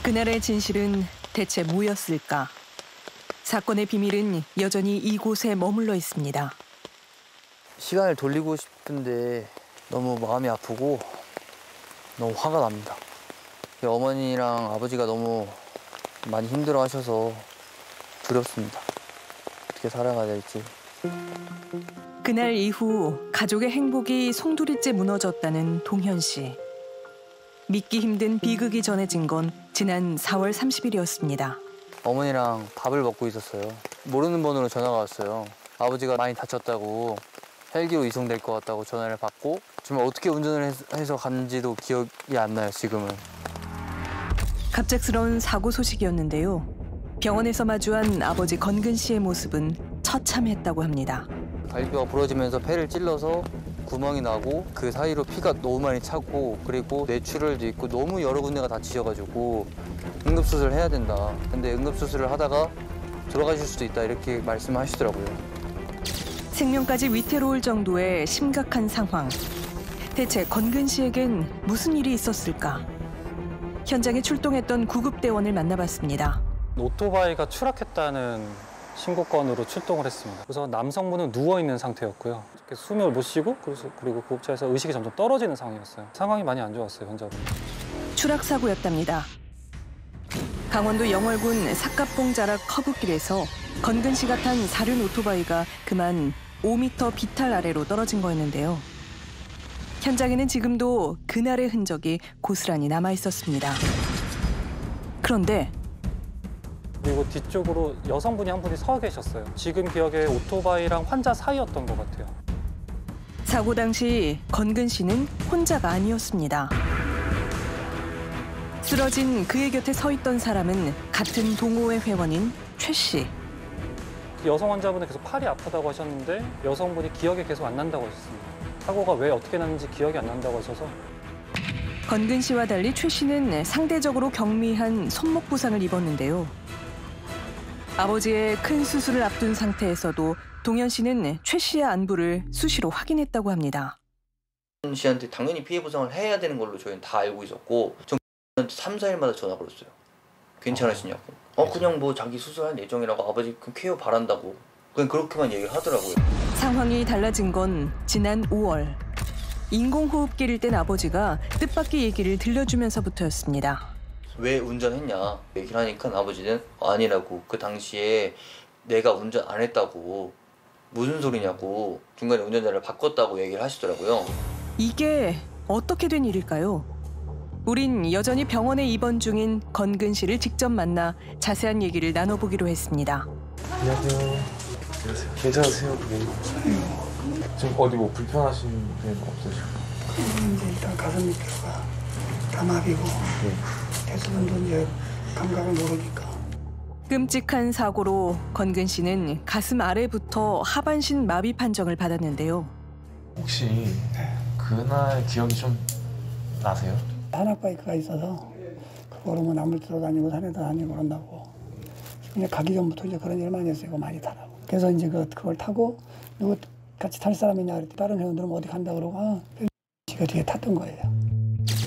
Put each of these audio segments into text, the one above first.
그날의 진실은 대체 뭐였을까? 사건의 비밀은 여전히 이곳에 머물러 있습니다. 시간을 돌리고 싶은데 너무 마음이 아프고 너무 화가 납니다. 어머니랑 아버지가 너무 많이 힘들어하셔서 두렵습니다. 어떻게 살아가야 될지. 그날 이후 가족의 행복이 송두리째 무너졌다는 동현 씨. 믿기 힘든 비극이 전해진 건 지난 4월 30일이었습니다. 어머니랑 밥을 먹고 있었어요. 모르는 번호로 전화가 왔어요. 아버지가 많이 다쳤다고 헬기로 이송될 것 같다고 전화를 받고 정말 어떻게 운전을 해서 갔는지도 기억이 안 나요, 지금은. 갑작스러운 사고 소식이었는데요. 병원에서 마주한 아버지 건근 씨의 모습은 처참했다고 합니다. 갈비뼈가 부러지면서 폐를 찔러서 구멍이 나고 그 사이로 피가 너무 많이 차고 그리고 뇌출혈도 있고 너무 여러 군데가 다치셔가지고 응급수술을 해야 된다. 근데 응급수술을 하다가 돌아가실 수도 있다 이렇게 말씀하시더라고요. 생명까지 위태로울 정도의 심각한 상황. 대체 건근 씨에겐 무슨 일이 있었을까? 현장에 출동했던 구급대원을 만나봤습니다. 오토바이가 추락했다는 신고건으로 출동을 했습니다. 그래서 남성분은 누워있는 상태였고요. 숨을 못 쉬고 그리고 구급차에서 의식이 점점 떨어지는 상황이었어요. 상황이 많이 안 좋았어요, 현장으로. 추락사고였답니다. 강원도 영월군 삭갑봉 자락 커브길에서 건근 씨가 탄 사륜 오토바이가 그만 5m 비탈 아래로 떨어진 거였는데요. 현장에는 지금도 그날의 흔적이 고스란히 남아 있었습니다. 그런데 그리고 뒤쪽으로 여성분이 한 분이 서 계셨어요. 지금 기억에 오토바이랑 환자 사이였던 것 같아요. 사고 당시 건근 씨는 혼자가 아니었습니다. 쓰러진 그의 곁에 서 있던 사람은 같은 동호회 회원인 최 씨. 여성 환자분은 계속 팔이 아프다고 하셨는데 여성분이 기억이 계속 안 난다고 하셨습니다. 사고가 왜 어떻게 났는지 기억이 안 난다고 하셔서. 건근 씨와 달리 최 씨는 상대적으로 경미한 손목 부상을 입었는데요. 아버지의 큰 수술을 앞둔 상태에서도 동현 씨는 최 씨의 안부를 수시로 확인했다고 합니다. 동현 씨한테 당연히 피해 보상을 해야 되는 걸로 저희는 다 알고 있었고 저한테 3, 4일마다 전화 걸었어요. 괜찮으시냐고. 그냥 뭐 자기 수술할 예정이라고 아버지 그 쾌유 바란다고. 그냥 그렇게만 얘기를 하더라고요. 상황이 달라진 건 지난 5월. 인공호흡기를 뗀 아버지가 뜻밖의 얘기를 들려주면서부터였습니다. 왜 운전했냐 얘기를 하니까 아버지는 아니라고. 그 당시에 내가 운전 안 했다고. 무슨 소리냐고. 중간에 운전자를 바꿨다고 얘기를 하시더라고요. 이게 어떻게 된 일일까요? 우린 여전히 병원에 입원 중인 건근 씨를 직접 만나 자세한 얘기를 나눠보기로 했습니다. 안녕하세요. 안녕하세요. 괜찮으세요? 지금 어디 뭐 불편하신 데는 없으시고? 이제 일단 가슴 밑으로가 담압이고 대수분도 이제 감각을 모르니까. 끔찍한 사고로 건근 씨는 가슴 아래부터 하반신 마비 판정을 받았는데요. 혹시 그날 기억이 좀 나세요? 산악바이크가 있어서 그거로 뭐 나물 들어 다니고 산에도 다니고 그런다고. 그냥 가기 전부터 이제 그런 일 많이 했어요. 이거 많이 타라고. 그래서 이제 그걸 타고 누구 같이 탈 사람 있냐 그랬더니 다른 회원들은 어디 간다 그러고 씨가 뒤에 탔던 거예요.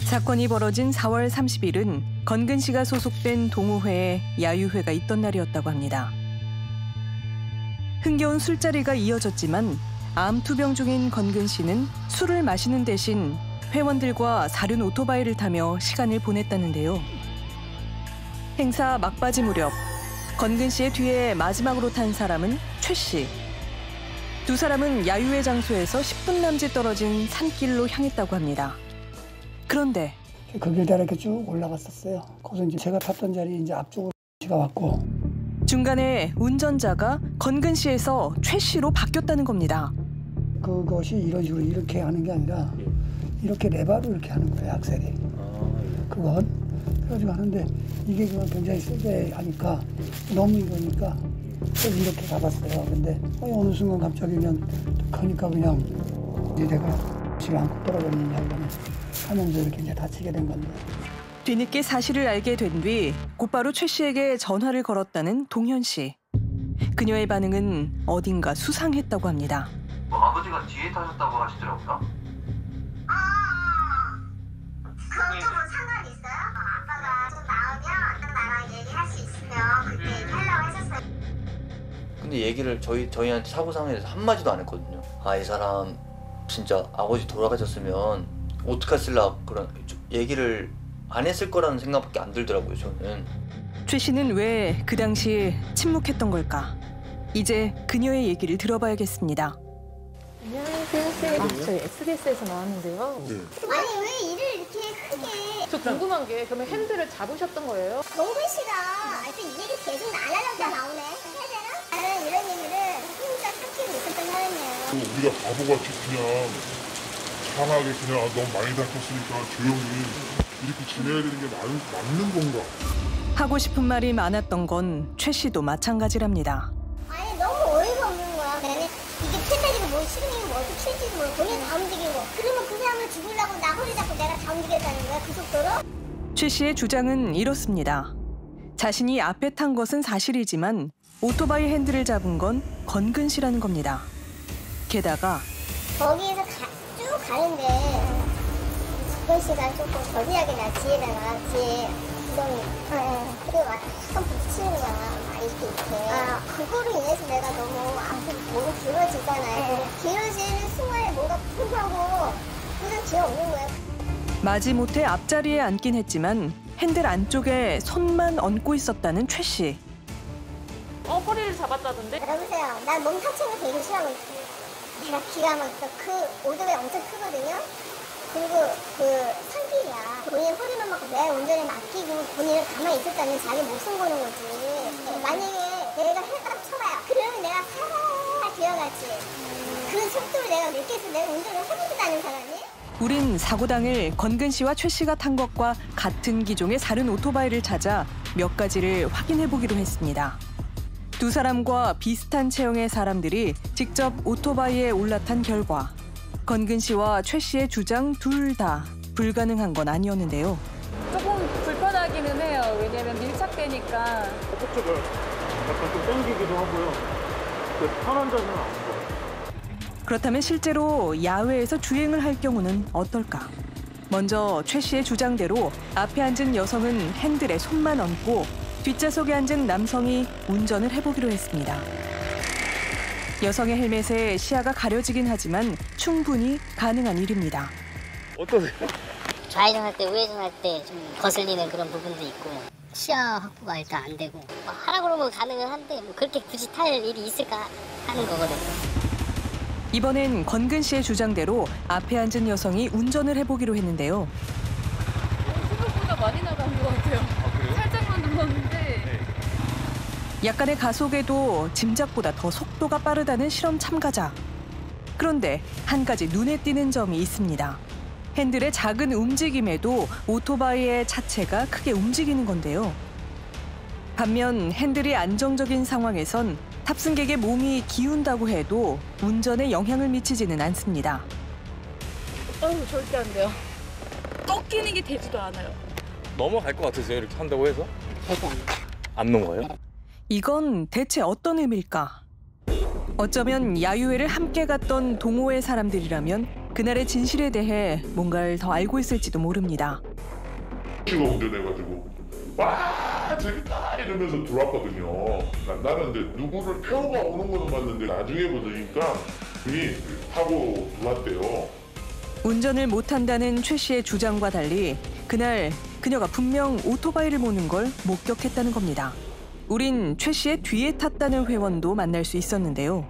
사건이 벌어진 4월 30일은 건근 씨가 소속된 동호회에 야유회가 있던 날이었다고 합니다. 흥겨운 술자리가 이어졌지만 암투병 중인 건근 씨는 술을 마시는 대신 회원들과 사륜 오토바이를 타며 시간을 보냈다는데요. 행사 막바지 무렵 건근 씨의 뒤에 마지막으로 탄 사람은 최 씨. 두 사람은 야유회 장소에서 10분 남짓 떨어진 산길로 향했다고 합니다. 그런데 그 길다 이렇게 쭉 올라갔었어요. 거기서 이제 제가 탔던 자리 이제 앞쪽으로 씨가 왔고 중간에 운전자가 건근 씨에서 최 씨로 바뀌었다는 겁니다. 그것이 이런 식으로 이렇게 하는 게 아니라 이렇게 레바로 이렇게 하는 거예요, 악셀이. 그건 그래가지고 하는데 이게 그건 굉장히 세게 하니까 너무 이러니까 이렇게 잡았어요. 근데 어느 순간 갑자기 그냥 가니까 그냥 이제 내가 지가 안고 떨어졌느냐 하면서 이렇게 이제 다치게 된 건데. 뒤늦게 사실을 알게 된 뒤 곧바로 최 씨에게 전화를 걸었다는 동현 씨. 그녀의 반응은 어딘가 수상했다고 합니다. 아버지가 뒤에 타셨다고 하시더라고요. 그것도 뭐 상관이 있어요? 아빠가 좀 나으면 근데 얘기를 저희한테 사고 상황에서 한마디도 안 했거든요. 아, 이 사람 진짜 아버지 돌아가셨으면 어떡했을라 그런 얘기를 안 했을 거라는 생각밖에 안 들더라고요, 저는. 최 씨는 왜 그 당시 침묵했던 걸까? 이제 그녀의 얘기를 들어봐야겠습니다. 안녕하세요. 저희 SBS에서 나왔는데요. 아니 왜 일을 이렇게 크게 저 궁금한 게 그러면 핸들을 잡으셨던 거예요? 너무 싫어. 하여튼 이 얘기 계속 안 하려고 나오네. 해야 되나? 나는 이런 얘기를 혼자 삼키고 있었던 사람이에요. 우리가 바보같이 그냥 편하게 그냥 너무 많이 다쳤으니까 조용히 이렇게 지내야 되는 게 맞는 건가? 하고 싶은 말이 많았던 건 최 씨도 마찬가지랍니다. 아니 너무 어이가 없는 거야. 나는 이게 폐사기고 뭐 시름이고 뭐 어떻게 칠지도 모르고 본인 다 움직이고 그러면 그 사람을 죽이려고 나 허리 잡고 내가 다 움직였다는 거야 그 속도로? 최 씨의 주장은 이렇습니다. 자신이 앞에 탄 것은 사실이지만 오토바이 핸들을 잡은 건 건근 씨라는 겁니다. 게다가 거기에서 쭉 가는데 건근 씨가 조금 거리하게 나 뒤에다가 뒤에 그리고 막 한번 부딪히는 거야. 아, 그거로 인해서 내가 너무 앞으로 뭐가 길어지잖아요. 길어지는 순간에 뭔가 풍하고 그냥 기억 없는 거예요. 마지못해 앞자리에 앉긴 했지만 핸들 안쪽에 손만 얹고 있었다는 최 씨. 허리를 잡았다던데? 여보세요. 난 몸 다치는 거 되게 싫어하고 내가 기가 막혀. 그 오토바이 엄청 크거든요. 그리고 그 산길이야. 본인 허리만 맞고 내 운전에 맡기고 본인은 가만히 있었다면 자기 목숨 거는 거지. 만약에 내가 해가 쳐봐요. 그러면 내가 살살 기어가지. 그 속도를 내가 느껴서 내가 운전을 해보지도 않은 사람이? 우린 사고당일 건근 씨와 최 씨가 탄 것과 같은 기종의 다른 오토바이를 찾아 몇 가지를 확인해보기로 했습니다. 두 사람과 비슷한 체형의 사람들이 직접 오토바이에 올라탄 결과 건근 씨와 최 씨의 주장 둘 다 불가능한 건 아니었는데요. 조금 불편하기는 해요. 왜냐면 밀착되니까. 어떻게 약간 좀 땡기기도 하고요. 편한 점은 아닌 것 같아요. 그렇다면 실제로 야외에서 주행을 할 경우는 어떨까? 먼저 최 씨의 주장대로 앞에 앉은 여성은 핸들에 손만 얹고 뒷좌석에 앉은 남성이 운전을 해보기로 했습니다. 여성의 헬멧에 시야가 가려지긴 하지만 충분히 가능한 일입니다. 어떠세요? 좌회전할 때 우회전할 때 좀 거슬리는 그런 부분도 있고 시야 확보가 일단 안 되고 하라 그러면 가능은 한데 뭐 그렇게 굳이 탈 일이 있을까 하는 거거든요. 이번엔 건근 씨의 주장대로 앞에 앉은 여성이 운전을 해보기로 했는데요. 생각보다 많이 나간 것 같아요. 살짝만 눌렀는데. 약간의 가속에도 짐작보다 더 속도가 빠르다는 실험 참가자. 그런데 한 가지 눈에 띄는 점이 있습니다. 핸들의 작은 움직임에도 오토바이의 차체가 크게 움직이는 건데요. 반면 핸들이 안정적인 상황에선 탑승객의 몸이 기운다고 해도 운전에 영향을 미치지는 않습니다. 절대 안 돼요. 꺾이는 게 되지도 않아요. 넘어갈 것 같으세요? 이렇게 한다고 해서? 절대 안 넘어가요? 이건 대체 어떤 의미일까? 어쩌면 야유회를 함께 갔던 동호회 사람들이라면 그날의 진실에 대해 뭔가를 더 알고 있을지도 모릅니다. 씨가 운전해가지고 와 재밌다 이러면서 들어왔거든요. 나는 이제 누구를 태워가 오는 거는 봤는데 나중에 보니까 그분이 타고 들어왔대요. 운전을 못한다는 최 씨의 주장과 달리 그날 그녀가 분명 오토바이를 모는 걸 목격했다는 겁니다. 우린 최 씨의 뒤에 탔다는 회원도 만날 수 있었는데요.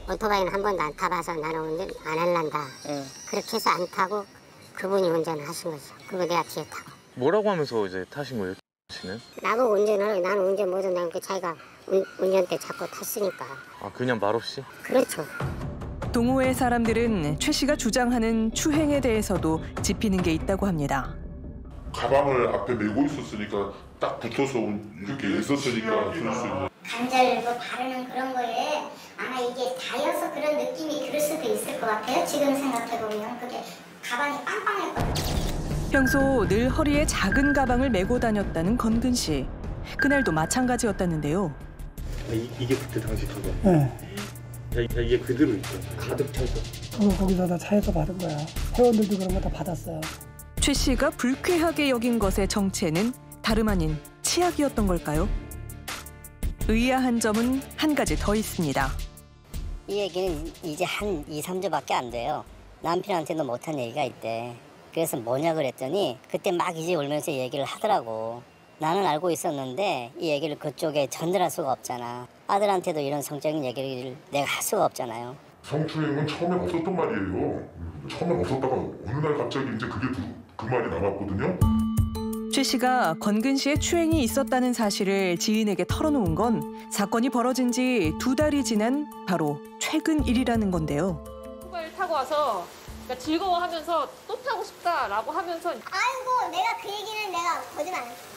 오토바이는 한 번도 안 타봐서 나는 운전 안 할란다. 그렇게 해서 안 타고 그분이 운전을 하신 거죠. 그리고 내가 뒤에 타고. 뭐라고 하면서 이제 타신 거예요? 씨는? 나보고 운전을 나는 운전 못한다는 게 자기가 운전대 잡고 탔으니까. 아 그냥 말없이? 그렇죠. 동호회 사람들은 최 씨가 주장하는 추행에 대해서도 짚이는 게 있다고 합니다. 가방을 앞에 메고 있었으니까 딱 붙어서 이렇게 있었으니까 그럴 수 있는. 관절고 바르는 그런 거에 아마 이게 다여서 그런 느낌이 그럴 수도 있을 것 같아요. 지금 생각해보면 그게 가방이 빵빵했거든요. 평소 늘 허리에 작은 가방을 메고 다녔다는 건근 씨. 그날도 마찬가지였다는데요. 이게 그때 당시 가방. 네. 이게 그대로 있죠. 가득 차서. 그거 거기서 다 차에서 받은 거야. 회원들도 그런 거 다 받았어요. 최 씨가 불쾌하게 여긴 것의 정체는 다름 아닌 치약이었던 걸까요? 의아한 점은 한 가지 더 있습니다. 이 얘기는 이제 한 2, 3주밖에 안 돼요. 남편한테도 못한 얘기가 있대. 그래서 뭐냐 그랬더니 그때 막 이제 울면서 얘기를 하더라고. 나는 알고 있었는데 이 얘기를 그쪽에 전달할 수가 없잖아. 아들한테도 이런 성적인 얘기를 내가 할 수가 없잖아요. 성추행은 처음엔 없었던 말이에요. 처음엔 없었다가 어느 날 갑자기 이제 그게 그 말이 나왔거든요. 최 씨가 건근 씨의 추행이 있었다는 사실을 지인에게 털어놓은 건 사건이 벌어진 지 2달이 지난 바로 최근 일이라는 건데요. 오토바이를 타고 와서 그러니까 즐거워하면서 또 타고 싶다라고 하면서 아이고 내가 그 얘기는 내가 거짓말 안 했어.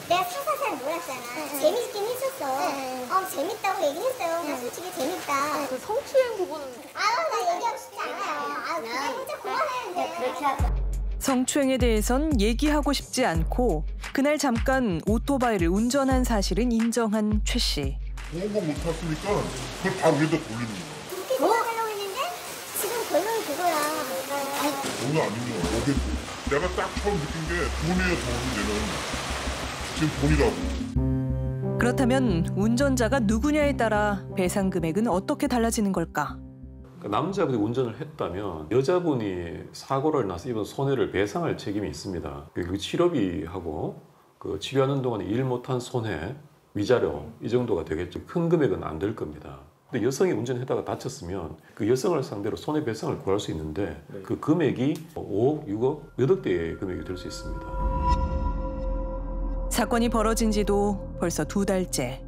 내가 살살살 놀았잖아. 재밌긴 했었어. 재밌다고 얘기했어요. 나 솔직히 재밌다. 그 성추행 부분은 나 얘기하고 싶지 않아요. 그냥 진짜 그만하는데. 그렇게 하자. 성추행에 대해선 얘기하고 싶지 않고 그날 잠깐 오토바이를 운전한 사실은 인정한 최 씨. 좋은 건 못 탔으니까 그걸 다 위에다 돌리는 거야. 그렇게 생각하려고 했는데 지금 결론은 그거야. 오늘 아니면 어딘데. 내가 딱 처음 느낀 게 돈이에요, 돈. 얘는 지금 돈이라고. 그렇다면 운전자가 누구냐에 따라 배상 금액은 어떻게 달라지는 걸까? 남자분이 운전을 했다면 여자분이 사고를 나서 입은 손해를 배상할 책임이 있습니다. 그 치료비하고 그 치료하는 동안에 일 못한 손해, 위자료 이 정도가 되겠죠. 큰 금액은 안 될 겁니다. 근데 여성이 운전하다가 다쳤으면 그 여성을 상대로 손해배상을 구할 수 있는데 그 금액이 5억, 6억, 몇 억대의 금액이 될 수 있습니다. 사건이 벌어진 지도 벌써 2달째.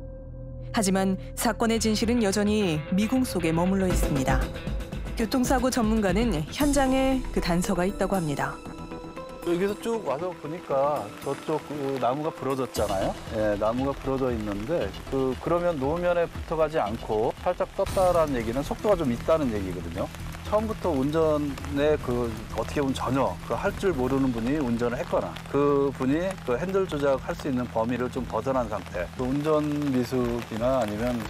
하지만 사건의 진실은 여전히 미궁 속에 머물러 있습니다. 교통사고 전문가는 현장에 그 단서가 있다고 합니다. 여기서 쭉 와서 보니까 저쪽 그 나무가 부러졌잖아요. 예, 나무가 부러져 있는데 그러면 노면에 붙어가지 않고 살짝 떴다라는 얘기는 속도가 좀 있다는 얘기거든요. 처음부터 운전에 어떻게 보면 전혀 할 줄 모르는 분이 운전을 했거나 그 분이 그 핸들 조작할 수 있는 범위를 좀 벗어난 상태. 운전 미숙이나 아니면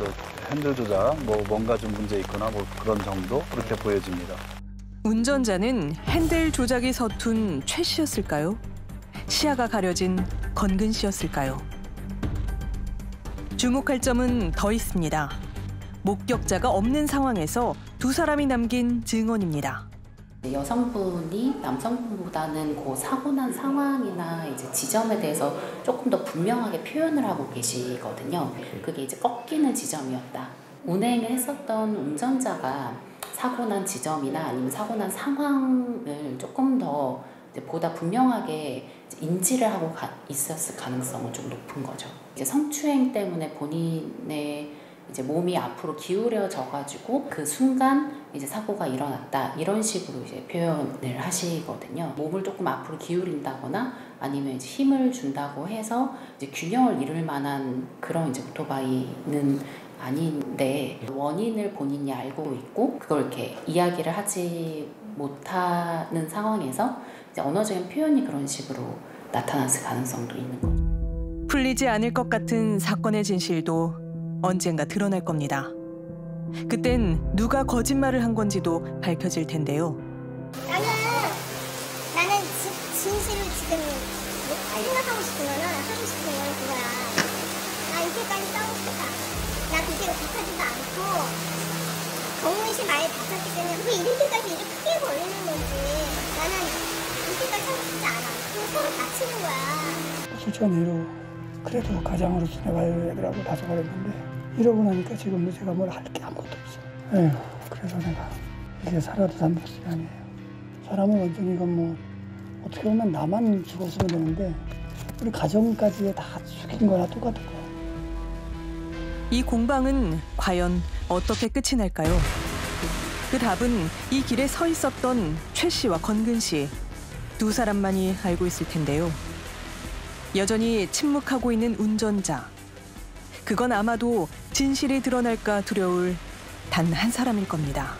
핸들 조작 뭔가 좀 문제 있거나 그런 정도 그렇게 보여집니다. 운전자는 핸들 조작이 서툰 최 씨였을까요? 시야가 가려진 건근 씨였을까요? 주목할 점은 더 있습니다. 목격자가 없는 상황에서 2사람이 남긴 증언입니다. 여성분이 남성분보다는 그 사고 난 상황이나 이제 지점에 대해서 조금 더 분명하게 표현을 하고 계시거든요. 그게 이제 꺾이는 지점이었다. 운행을 했었던 운전자가 사고 난 지점이나 아니면 사고 난 상황을 조금 더 이제 보다 분명하게 인지를 하고 있었을 가능성은 좀 높은 거죠. 이제 성추행 때문에 본인의 이제 몸이 앞으로 기울여져 가지고 그 순간 이제 사고가 일어났다 이런 식으로 이제 표현을 하시거든요. 몸을 조금 앞으로 기울인다거나 아니면 이제 힘을 준다고 해서 이제 균형을 이룰 만한 그런 이제 오토바이는 아닌데 원인을 본인이 알고 있고 그걸 이렇게 이야기를 하지 못하는 상황에서 이제 언어적인 표현이 그런 식으로 나타났을 가능성도 있는 거죠. 풀리지 않을 것 같은 사건의 진실도 언젠가 드러날 겁니다. 그땐 누가 거짓말을 한 건지도 밝혀질 텐데요. 나는 진실을 지금 생각하고 싶은 거는 하고 싶은 거는 그거야. 나 이때까지 싸우고 싶다. 나 그때가 독하지도 않고 정훈 씨 말에 다쳤기 때문에 왜 이렇게까지 일을 크게 벌리는 건지 나는 이때까지 하고 싶지 않아. 그럼 서로 다치는 거야. 실천으로 그래도 가장으로 지내봐야 되더라고 다소 그랬는데 이러고 나니까 지금 제가 뭘 할 게 아무것도 없어. 에휴, 그래서 내가 이제 살아도 담백이 아니에요. 사람은 완전히 이건 어떻게 보면 나만 죽었으면 되는데 우리 가정까지 다 죽인 거나 똑같은 거야. 이 공방은 과연 어떻게 끝이 날까요? 그 답은 이 길에 서 있었던 최 씨와 건근 씨 2사람만이 알고 있을 텐데요. 여전히 침묵하고 있는 운전자. 그건 아마도 진실이 드러날까 두려울 단 한 사람일 겁니다.